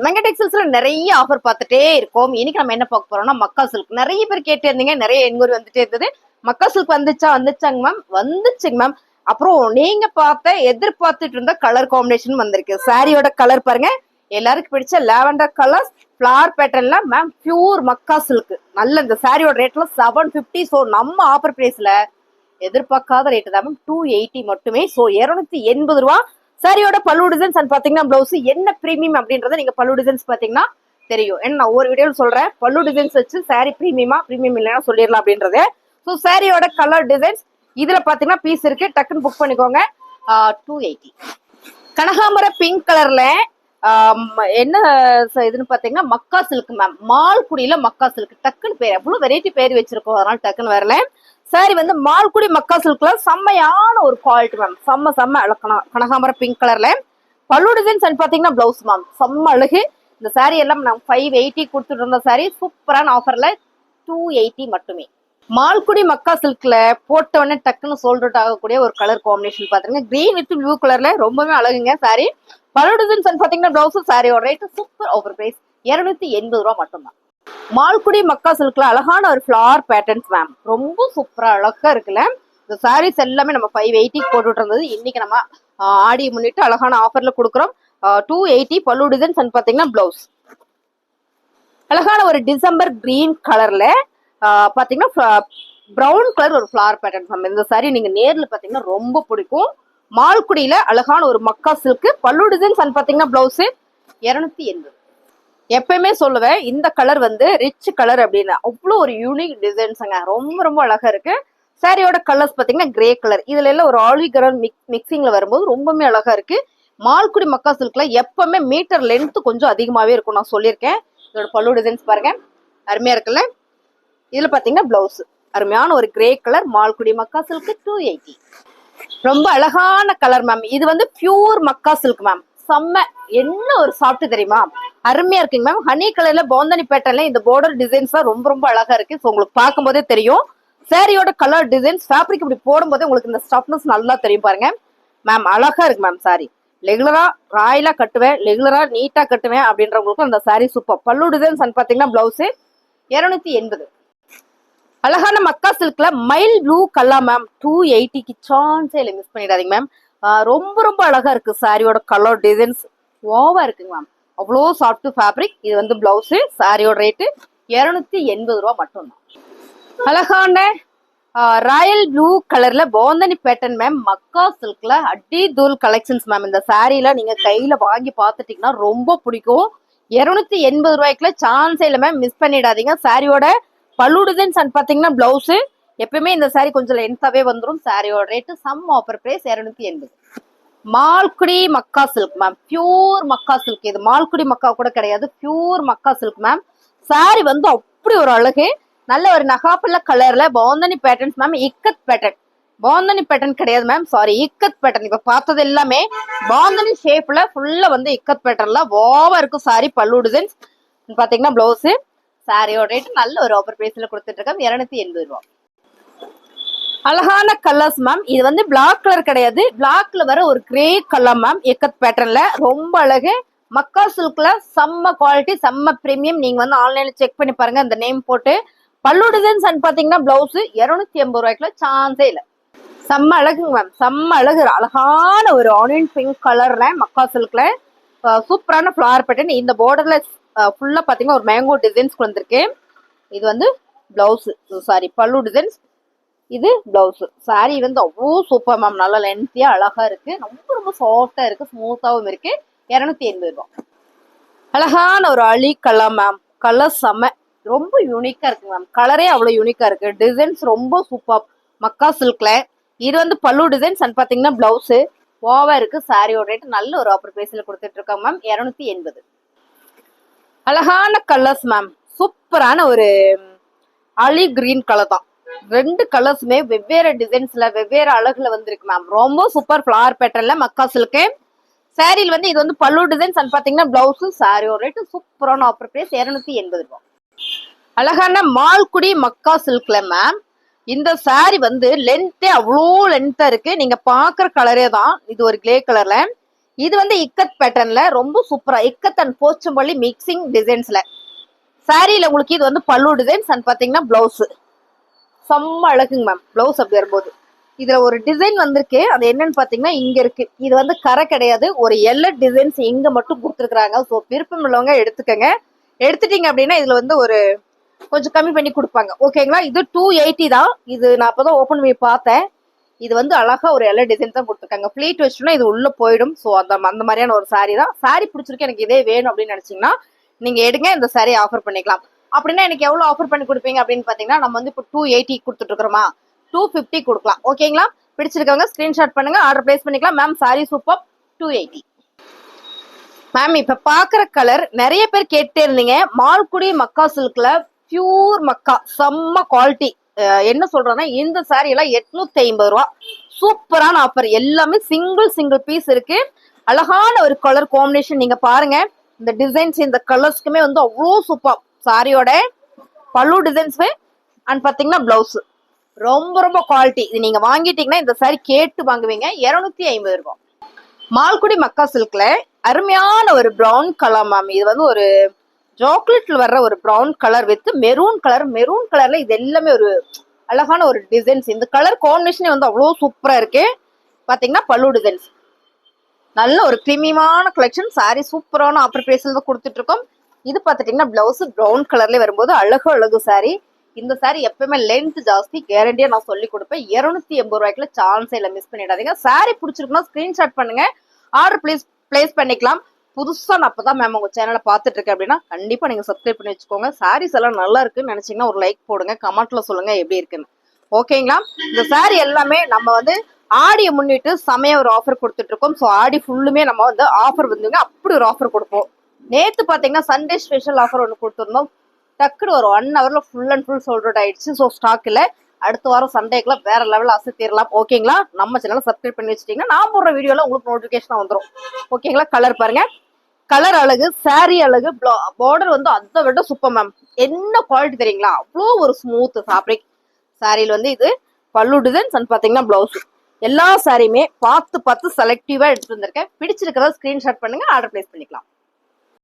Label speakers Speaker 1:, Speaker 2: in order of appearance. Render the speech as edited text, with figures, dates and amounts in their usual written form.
Speaker 1: மெங்கா டெக்ஸ்டைல்ஸ்ல நிறைய ஆஃபர் பார்த்துட்டே இருக்கோம். இன்னைக்கு நம்ம என்ன பார்க்க போறோம்னா மக்கா சில்க். நிறைய பேர் கேட்டு இருந்தீங்க, நிறைய என்கொயரி வந்துட்டே இருந்தது. மக்கா சில்க் வந்துச்சாங்க மேம், வந்துச்சுங்க மேம். அப்புறம் நீங்க எதிர்பார்த்துட்டு இருந்த கலர் காம்பினேஷன் வந்திருக்கு. சாரியோட கலர் பாருங்க, எல்லாருக்கும் பிடிச்ச லாவெண்டர் கலர் ஃபிளார் பேட்டர்ன்ல மேம் பியூர் மக்கா சில்க். நல்ல இந்த சாரியோட ரேட்ல 750. ஸோ நம்ம ஆஃபர் பிரைஸ்ல எதிர்பார்க்காத ரேட்டு தான் மேம், 280 மட்டுமே. ஸோ 280 ரூபா. சாரியோட பல்லு டிசைன்ஸ் அண்ட் பாத்தீங்கன்னா பிளவுஸ் என்ன பிரீமியம் அப்படின்றத நீங்க பல்லு டிசைன்ஸ் பாத்தீங்கன்னா தெரியும். ஏன்னா நான் ஒவ்வொரு வீடியோ சொல்றேன், பல்லு டிசைன்ஸ் வச்சு சாரி பிரீமியம் இல்லைன்னா சொல்லிடலாம் அப்படின்றது. ஸோ சாரியோட கலர் டிசைன்ஸ் இதுல பாத்தீங்கன்னா பீஸ் இருக்கு, டக்குன்னு புக் பண்ணிக்கோங்க. 280. கனகாம்பர பிங்க் கலர்ல என்ன இதுன்னு பாத்தீங்கன்னா மக்கா சில்க் மேம், மால்குடியில மக்கா சில்க். டக்குன்னு பேர் எவ்வளவு வெரைட்டி பேர் வச்சிருக்கோம், அதனால டக்குன்னு வரல. சாரி வந்து மால்குடி மக்கா சில்க்ல செம்மையான ஒரு குவாலிட்டி மேம், செம்ம அழகணும். கனகாம்பர பிங்க் கலர்ல பல்லு டிசைன்ஸ் அண்ட் பாத்தீங்கன்னா பிளவுஸ் மேம் செம்ம அழகு. இந்த சாரி எல்லாம் நாங்க 580 கொடுத்துட்டு இருந்த சாரி சூப்பரான ஆஃபர்ல 280 மட்டுமே. மால்குடி மக்கா சில்க்ல போட்ட உடனே டக்குன்னு சோல்ட் அவுட் ஆகக்கூடிய ஒரு கலர் காம்பினேஷன் பாத்துருங்க, கிரீன் வித் ப்ளூ கலர்ல ரொம்பவே அழகுங்க சாரி. பல்லு டிசைன்ஸ் அண்ட் பாத்தீங்கன்னா பிளவுஸ் சாரியோட ரேட் சூப்பர் ஆஃபர் பிரைஸ் 280 ரூபா மட்டும்தான். மால்குடி மக்கா சில்க்ல அழகான ஒரு ஃபிளார் பேட்டர்ன்ஸ் மேம், ரொம்ப சூப்பரா அழகா இருக்குல்ல. இந்த சாரீஸ் எல்லாமே நம்ம 580 போட்டுட்டு இருந்தது, இன்னைக்கு நம்ம ஆடி முன்னிட்டு அழகான ஆஃபர்ல கொடுக்குறோம். 280 பல்லு டிசைன்ஸ் அண்ட் பாத்தீங்கன்னா பிளவுஸ் அழகான ஒரு டிசம்பர் கிரீன் கலர்ல பாத்தீங்கன்னா பிரவுன் கலர் ஒரு ஃபிளார் பேட்டர்ன்ஸ் மேம். இந்த சாரி நீங்க நேர்ல பாத்தீங்கன்னா ரொம்ப பிடிக்கும். மால்குடியில அழகான ஒரு மக்கா சில்க், பல்லு டிசைன்ஸ் அண்ட் பாத்தீங்கன்னா பிளவுஸ் 280. எப்பயுமே சொல்லுவேன் இந்த கலர் வந்து ரிச் கலர் அப்படின்னு, அவ்வளோ ஒரு யூனிக் டிசைன்ஸுங்க, ரொம்ப அழகா இருக்கு. சாரியோட கலர்ஸ் பாத்தீங்கன்னா கிரே கலர், இதுல எல்லாம் ஒரு ஆலிவ் கலர் மிக்சிங்ல வரும்போது ரொம்பவே அழகா இருக்கு. மால்குடி மக்கா சில்க்ல எப்பவுமே மீட்டர் லென்த் கொஞ்சம் அதிகமாவே இருக்கும், நான் சொல்லியிருக்கேன். இதோட பல்லு டிசைன்ஸ் பாருங்க, அருமையா இருக்குல்ல. இதுல பாத்தீங்கன்னா பிளவுஸ் அருமையான ஒரு கிரே கலர், மால்குடி மக்கா சில்க் 280. ரொம்ப அழகான கலர் மேம், இது வந்து பியூர் மக்கா சில்க் மேம், செம்ம என்ன ஒரு சாஃப்ட் தெரியுமா, அருமையா இருக்குங்க மேம். ஹனி கலர்ல பாந்தனி பேட்டர்ல இந்த பார்டர் டிசைன்ஸ் ரொம்ப அழகா இருக்கு. ஸோ உங்களுக்கு பார்க்கும் போதே தெரியும் சாரியோட கலர் டிசைன்ஸ். ஃபேப்ரிக் இப்படி போடும்போது உங்களுக்கு இந்த ஸ்டஃப்னஸ் நல்லா தெரியும் பாருங்க மேம், அழகா இருக்கு மேம். சாரி ரெகுலரா ராயலா கட்டுவேன், ரெகுலரா நீட்டா கட்டுவேன் அப்படின்றவங்களுக்கும் அந்த சாரி சூப்பர். பல்லு டிசைன்ஸ் பாத்தீங்கன்னா பிளவுஸ் 280. அழகான மக்கா சில்க்ல மைல் ப்ளூ கலர் மேம், 280க்கு சான்ஸே இல்லை, மிஸ் பண்ணிடாதீங்க மேம். ரொம்ப அழகா இருக்கு சாரியோட கலர் டிசைன்ஸ், ஓவா இருக்குங்க மேம், அவ்வளோ சாஃப்ட் ஃபேப்ரிக். இது வந்து பிளவுஸ், சாரியோட ரேட்டு 280 ரூபா மட்டும்தான். அழகான ராயல் ப்ளூ கலர்ல பாந்தனி பேட்டர்ன் மேம், மக்கா சில்க்ல அடி தூள் கலெக்ஷன்ஸ் மேம். இந்த சாரீல நீங்க கையில வாங்கி பார்த்துட்டீங்கன்னா ரொம்ப பிடிக்கும். 280 ரூபாய்க்குள்ள சான்ஸே இல்லை மேம், மிஸ் பண்ணிடாதீங்க. சாரியோட பல்லு டிசைன்ஸ் அண்ட் பாத்தீங்கன்னா பிளவுஸ் எப்பயுமே இந்த சாரி கொஞ்சம் லென்த்தாவே வந்துடும். சாரியோட ரேட்டு சம் ஆஃபர் பிரைஸ் 280. மால்குடி மக்கா சில்க் மேம், பியூர் மக்கா சில்க். இது மால்குடி மக்கா கூட கிடையாது, பியூர் மக்கா சில்க் மேம். சாரி வந்து அப்படி ஒரு அழகு, நல்ல ஒரு நகாப்பல்ல கலர்ல bandhani patterns ma'am. Ikat pattern, bandhani pattern கிடையாது மேம், சாரி இக்கத் பேட்டர்ன். இப்ப பார்த்தது எல்லாமே பாந்தனி ஷேப்ல ஃபுல்லா வந்து இக்கத் பேட்டர்ன்ல ஓவா இருக்கும் சாரி. பல்லு டிசைன்ஸ் பாத்தீங்கன்னா பிளவுஸ், சாரியோட ரேட் நல்ல ஒரு ஆஃபர் பிரைஸ்ல கொடுத்துட்டு இருக்கோம், 280 ரூபா. அழகான கலர்ஸ் மேம், இது வந்து பிளாக் கலர் கிடையாது, பிளாக்ல வர ஒரு கிரே கலர் மேம், எக்கத் பேட்டர்ன்ல ரொம்ப அழகு. மக்கா சில்க்ல செம்ம குவாலிட்டி, செம்ம பிரீமியம். நீங்க வந்து ஆன்லைன்ல செக் பண்ணி பாருங்க இந்த நேம் போட்டு. பல்லு டிசைன்ஸ் அண்ட் பாத்தீங்கன்னா பிளவுஸ் 280 ரூபாய்க்குள்ள சான்ஸே இல்லை, செம்ம அழகுங்க மேம், செம்ம அழகு. அழகான ஒரு ஆனியன் பிங்க் கலர்ல மக்கா சில்க்ல சூப்பரான ஃபிளவர் பேட்டர்ன். இந்த பார்டர்ல ஃபுல்லா பாத்தீங்கன்னா ஒரு மேங்கோ டிசைன்ஸ் வந்திருக்கு. இது வந்து பிளவுஸ், சாரி பல்லு டிசைன்ஸ், இது பிளவுஸ். சாரி வந்து அவ்வளோ சூப்பர் மேம், நல்லா லென்த்தியா அழகா இருக்கு, ரொம்ப சாஃப்டா இருக்கு, ஸ்மூத்தாவும் இருக்கு. 280 ரூபா. அழகான ஒரு அலி கலர் மேம், கலர் செம்ம, ரொம்ப யூனிக்கா இருக்கு மேம். கலரே அவ்வளவு யூனிக்கா இருக்கு, டிசைன்ஸ் ரொம்ப சூப்பர் மக்கா சில்க்ல. இது வந்து பல்லு டிசைன்ஸ் அண்ட் பாத்தீங்கன்னா பிளவுஸ் ஓவா இருக்கு. சாரியோட ரேட் நல்ல ஒரு ஆஃபர் பிரைஸ்ல கொடுத்துட்டு இருக்காங்க மேம், 280. அழகான கலர்ஸ் மேம், சூப்பரான ஒரு ஆலிவ் கிரீன் கலர் தான். ரெண்டு கலர்ஸுமே வெவ்வேறு டிசைன்ஸ்ல வெவ்வேறு அழகுல வந்திருக்கு மேம், ரொம்ப சூப்பர் ஃபிளவர் பேட்டர்ன்ல மக்கா சில்க். சாரியில் வந்து இது வந்து பல்லு டிசைன்ஸ் அண்ட் பாத்தீங்கன்னா பிளவுஸ், சாரியோட ரேட் சூப்பரான ஆஃபர் பிரைஸ் 280 ரூபாய். அழகான மால்குடி மக்கா சில்க்ல மேம், இந்த சாரி வந்து லென்த்தே அவ்வளோ லென்த்தா இருக்கு, நீங்க பாக்குற கலரே தான். இது ஒரு கிரே கலர்ல, இது வந்து இக்கத் பேட்டர்ன்ல ரொம்ப சூப்பரா இக்கத் அண்ட் போச்சம்பள்ளி மிக்சிங் டிசைன்ஸ்ல சாரியில உங்களுக்கு இது வந்து பல்லு டிசைன்ஸ் அண்ட் பாத்தீங்கன்னா பிளவுஸ் செம்ம அழகுங்க மேம். பிளவுஸ் அப்படி வரும்போது இதுல ஒரு டிசைன் வந்திருக்கு. அது என்னன்னு பாத்தீங்கன்னா இங்க இருக்கு. இது வந்து கரை கிடையாது, ஒரு எல்ல டிசைன்ஸ் இங்க மட்டும் கொடுத்துருக்காங்க. ஸோ விருப்பம் உள்ளவங்க எடுத்துக்கங்க. எடுத்துட்டீங்க அப்படின்னா இதுல வந்து ஒரு கொஞ்சம் கம்மி பண்ணி கொடுப்பாங்க. ஓகேங்களா? இது 280 தான். இது நான் அப்பதான் ஓபன் பண்ணி பார்த்தேன். இது வந்து அழகா ஒரு எல்ல டிசைன் தான் கொடுத்துருக்காங்க. ஃபிளீட் வச்சுட்டோம்னா இது உள்ள போயிடும். ஸோ அந்த மாதிரியான ஒரு சாரி தான். சாரி பிடிச்சிருக்கு, எனக்கு இதே வேணும் அப்படின்னு நினைச்சீங்கன்னா நீங்க எடுங்க, இந்த சாரி ஆஃபர் பண்ணிக்கலாம். அப்படின்னா எனக்கு எவ்வளவு ஆஃபர் பண்ணி கொடுப்பீங்க அப்படின்னு பாத்தீங்கன்னா நம்ம வந்து இப்போ 280 கொடுத்துட்டு இருக்கிறோமா, 250 கொடுக்கலாம். ஓகேங்களா? பிடிச்சிருக்கவங்க ஸ்கிரீன்ஷாட் பண்ணுங்க, ஆர்டர் பிளேஸ் பண்ணிக்கலாம். Ma'am sorry super 280. மேம் இப்ப பாக்குற கலர் நிறைய பேர் கேட்டே இருந்தீங்க. மால்குடி மக்கா சில்க்ல பியூர் மக்கா செம்ம குவாலிட்டி. என்ன சொல்றேன்னா இந்த சாரி எல்லாம் 850 ரூபா. சூப்பரான ஆஃபர். எல்லாமே சிங்கிள் பீஸ் இருக்கு. அழகான ஒரு கலர் காம்பினேஷன். நீங்க பாருங்க, இந்த டிசைன்ஸ் இந்த கலர்ஸ்க்குமே வந்து அவ்வளோ சூப்பர். சாரியோட பல்லு டிசைன்ஸ் அண்ட் பாத்தீங்கன்னா பிளவுஸ் ரொம்ப ரொம்ப குவாலிட்டி. இது நீங்க வாங்கிட்டீங்கன்னா இந்த சாரி கேட்டு வாங்குவீங்க. 250 ரூபாய். மால்குடி மக்கா சில்க்ல அருமையான ஒரு பிரவுன் கலர் மேம். இது வந்து ஒரு சாக்லேட்ல வர்ற ஒரு brown colour with maroon colour. Maroon கலர்ல இது எல்லாமே ஒரு அழகான ஒரு டிசைன்ஸ். இந்த கலர் காம்பினேஷனே வந்து அவ்வளோ சூப்பரா இருக்கு. பாத்தீங்கன்னா பல்லு டிசைன்ஸ் நல்ல ஒரு பிரீமியமான கலெக்ஷன். சாரி சூப்பரான ஆஃபர் பிரைஸ்ல தான் கொடுத்துட்டு இருக்கோம். இது பாத்துட்டீங்கன்னா பிளவுஸ் பிரவுன் கலர்ல வரும்போது அழகு சாரி. இந்த சாரி எப்பவுமே லென்த் ஜாஸ்தி, கேரண்டியா நான் சொல்லி கொடுப்பேன். 280 ரூபாய்க்குள்ள சான்ஸே இல்லை, மிஸ் பண்ணிடாதீங்க. சாரி பிடிச்சிருக்குன்னா ஸ்கிரீன்ஷாட் பண்ணுங்க, ஆர்டர் பிளேஸ் பண்ணிக்கலாம். புதுசா நான் அப்பதான் மேம் உங்க சேனலை பார்த்துட்டு இருக்கேன் அப்படின்னா கண்டிப்பா நீங்க சப்ஸ்கிரைப் பண்ணி வச்சுக்கோங்க. சாரீஸ் எல்லாம் நல்லா இருக்குன்னு நினைச்சீங்கன்னா ஒரு லைக் போடுங்க, கமெண்ட்ல சொல்லுங்க எப்படி இருக்குன்னு. ஓகேங்களா? இந்த சாரி எல்லாமே நம்ம வந்து ஆடியை முன்னிட்டு சமய ஒரு ஆஃபர் கொடுத்துட்டு இருக்கோம். ஸோ ஆடி ஃபுல்லுமே நம்ம வந்து ஆஃபர் வந்துங்க, அப்படி ஒரு ஆஃபர் கொடுப்போம். நேத்து பாத்தீங்கன்னா சண்டே ஸ்பெஷல் ஆஃபர் ஒன்று கொடுத்துருந்தோம். டக்குனு ஒரு 1 ஹவர்ல full and full sold out ஆயிடுச்சு. ஸோ ஸ்டாக் இல்லை. அடுத்த வாரம் சண்டேக்குலாம் வேற லெவலில் அசத்திடலாம். ஓகேங்களா? நம்ம சேனலை சப்ஸ்கிரைப் பண்ணி வச்சுட்டீங்கன்னா நான் போடுற வீடியோல உங்களுக்கு நோட்டிபிகேஷன் வந்துடும். ஓகேங்களா? கலர் பாருங்க, கலர் அழகு, சாரி அழகு, பார்டர் வந்து அதை விட சூப்பர் மேம். என்ன குவாலிட்டி தெரியுங்களா? அவ்வளோ ஒரு ஸ்மூத் ஃபேப்ரிக். சாரியில் வந்து இது பல்லு டிசைன்ஸ் அண்ட் பாத்தீங்கன்னா பிளவுஸ். எல்லா சாரியுமே பார்த்து செலக்டிவா எடுத்து வந்திருக்கேன். பிடிச்சிருக்கிறத ஸ்கிரீன்ஷாட் பண்ணுங்க, ஆர்டர் பிளேஸ் பண்ணிக்கலாம்.